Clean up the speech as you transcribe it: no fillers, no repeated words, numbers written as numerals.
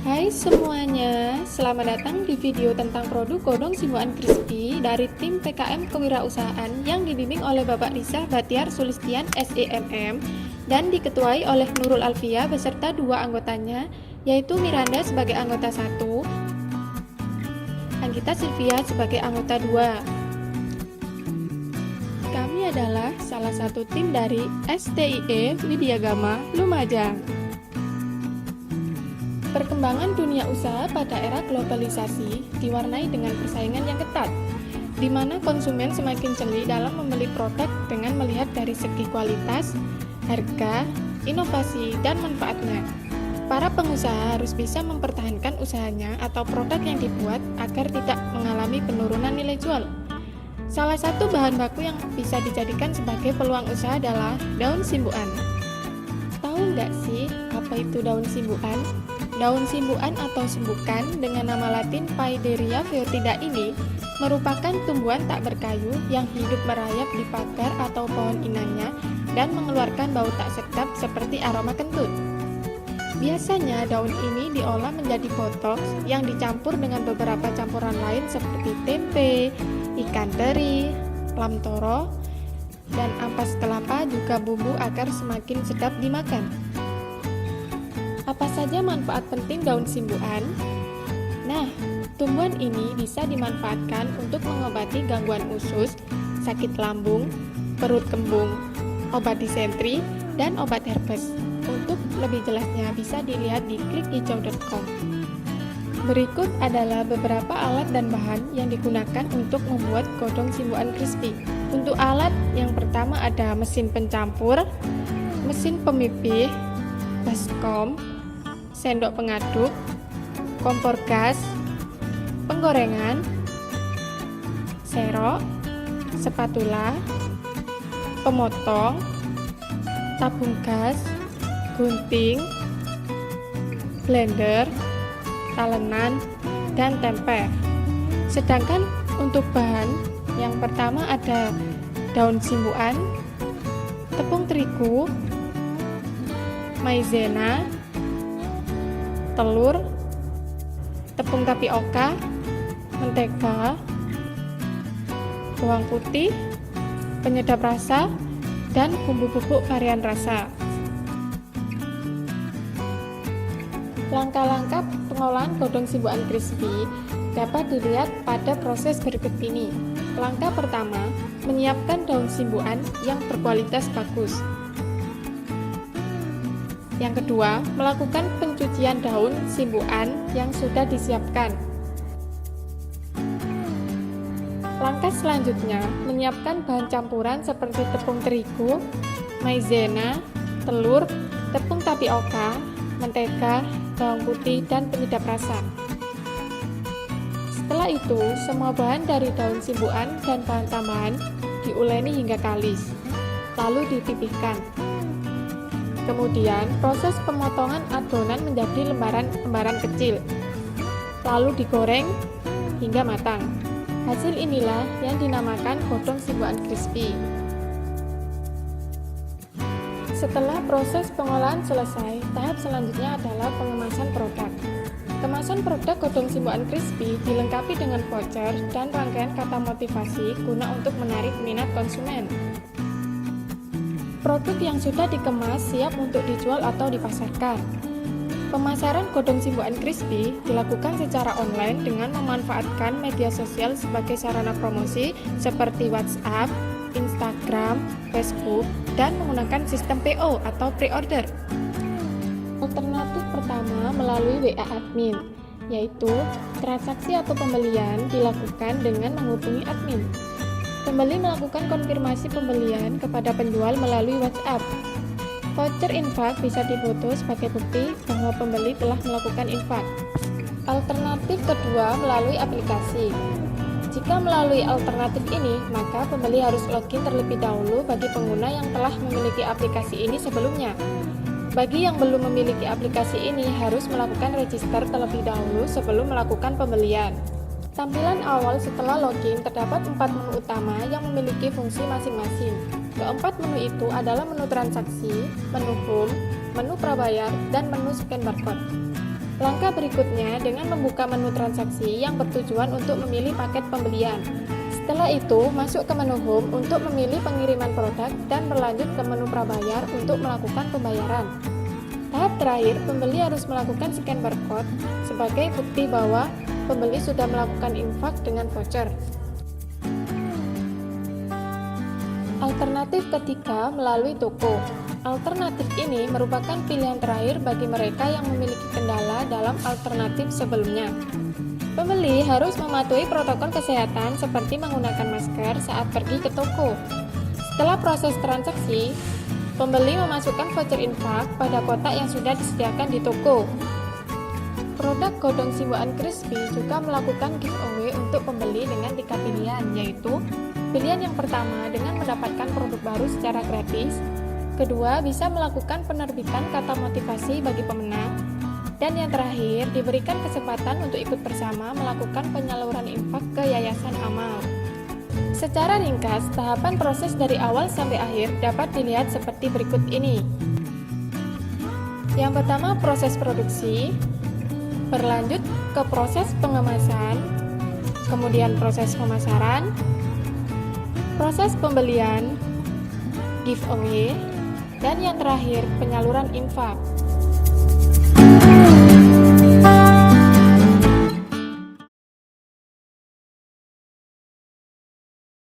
Hai semuanya, selamat datang di video tentang produk godong simbukan crispy dari tim PKM Kewirausahaan yang dibimbing oleh Bapak Rizal Batiar Sulistian SEMM dan diketuai oleh Nurul Alfia beserta dua anggotanya, yaitu Miranda sebagai anggota 1, Anggita Silvia sebagai anggota 2. Kami adalah salah satu tim dari STIE Widyagama Lumajang. Perkembangan dunia usaha pada era globalisasi diwarnai dengan persaingan yang ketat, di mana konsumen semakin jeli dalam membeli produk dengan melihat dari segi kualitas, harga, inovasi, dan manfaatnya. Para pengusaha harus bisa mempertahankan usahanya atau produk yang dibuat agar tidak mengalami penurunan nilai jual. Salah satu bahan baku yang bisa dijadikan sebagai peluang usaha adalah daun simbukan. Tahu nggak sih apa itu daun simbukan? Daun simbukan atau simbukan dengan nama latin Phaederia foetida ini merupakan tumbuhan tak berkayu yang hidup merayap di pagar atau pohon inangnya dan mengeluarkan bau tak sedap seperti aroma kentut. Biasanya daun ini diolah menjadi botox yang dicampur dengan beberapa campuran lain seperti tempe, ikan teri, lam toro, dan ampas kelapa juga bumbu agar semakin sedap dimakan. Apa saja manfaat penting daun simbukan? Nah, tumbuhan ini bisa dimanfaatkan untuk mengobati gangguan usus, sakit lambung, perut kembung, obat disentri, dan obat herpes. Untuk lebih jelasnya bisa dilihat di klikhijau.com. Berikut adalah beberapa alat dan bahan yang digunakan untuk membuat godong simbukan crispy. Untuk alat yang pertama ada mesin pencampur, mesin pemipih, baskom, sendok pengaduk, kompor gas, penggorengan, serok, spatula, pemotong, tabung gas, gunting, blender, talenan, dan temper. Sedangkan untuk bahan yang pertama ada daun simbukan, tepung terigu, maizena, telur, tepung tapioka, mentega, bawang putih, penyedap rasa, dan bumbu bubuk varian rasa. Langkah-langkah pengolahan godong simbukan crispy dapat dilihat pada proses berikut ini. Langkah pertama, menyiapkan daun simbukan yang berkualitas bagus. Yang kedua, melakukan pencucian daun simbukan yang sudah disiapkan. Langkah selanjutnya, menyiapkan bahan campuran seperti tepung terigu, maizena, telur, tepung tapioka, mentega, bawang putih, dan penyedap rasa. Setelah itu, semua bahan dari daun simbukan dan bahan tambahan diuleni hingga kalis, lalu dipipihkan. Kemudian, proses pemotongan adonan menjadi lembaran-lembaran kecil, lalu digoreng hingga matang. Hasil inilah yang dinamakan godong simbukan crispy. Setelah proses pengolahan selesai, tahap selanjutnya adalah pengemasan produk. Kemasan produk godong simbukan crispy dilengkapi dengan voucher dan rangkaian kata motivasi guna untuk menarik minat konsumen. Produk yang sudah dikemas siap untuk dijual atau dipasarkan. Pemasaran godong simbukan crispy dilakukan secara online dengan memanfaatkan media sosial sebagai sarana promosi seperti WhatsApp, Instagram, Facebook, dan menggunakan sistem PO atau pre-order. Alternatif pertama melalui WA admin, yaitu transaksi atau pembelian dilakukan dengan menghubungi admin. Pembeli melakukan konfirmasi pembelian kepada penjual melalui WhatsApp. Voucher infak bisa difoto sebagai bukti bahwa pembeli telah melakukan infak. Alternatif kedua melalui aplikasi. Jika melalui alternatif ini, maka pembeli harus login terlebih dahulu bagi pengguna yang telah memiliki aplikasi ini sebelumnya. Bagi yang belum memiliki aplikasi ini, harus melakukan register terlebih dahulu sebelum melakukan pembelian. Tampilan awal setelah login terdapat 4 menu utama yang memiliki fungsi masing-masing. Keempat menu itu adalah menu transaksi, menu home, menu prabayar, dan menu scan barcode. Langkah berikutnya dengan membuka menu transaksi yang bertujuan untuk memilih paket pembelian. Setelah itu, masuk ke menu Home untuk memilih pengiriman produk dan berlanjut ke menu prabayar untuk melakukan pembayaran. Tahap terakhir, pembeli harus melakukan scan barcode sebagai bukti bahwa pembeli sudah melakukan infak dengan voucher. Alternatif ketiga melalui toko. Alternatif ini merupakan pilihan terakhir bagi mereka yang memiliki kendala dalam alternatif sebelumnya. Pembeli harus mematuhi protokol kesehatan seperti menggunakan masker saat pergi ke toko. Setelah proses transaksi, pembeli memasukkan voucher infak pada kotak yang sudah disediakan di toko. Produk Godong Simboan Crispy juga melakukan giveaway untuk pembeli dengan 3 pilihan, yaitu pilihan yang pertama dengan mendapatkan produk baru secara gratis, kedua bisa melakukan penerbitan kata motivasi bagi pemenang, dan yang terakhir diberikan kesempatan untuk ikut bersama melakukan penyaluran infak ke Yayasan Amal. Secara ringkas, tahapan proses dari awal sampai akhir dapat dilihat seperti berikut ini. Yang pertama, proses produksi, berlanjut ke proses pengemasan, kemudian proses pemasaran, proses pembelian, giveaway, dan yang terakhir penyaluran infak.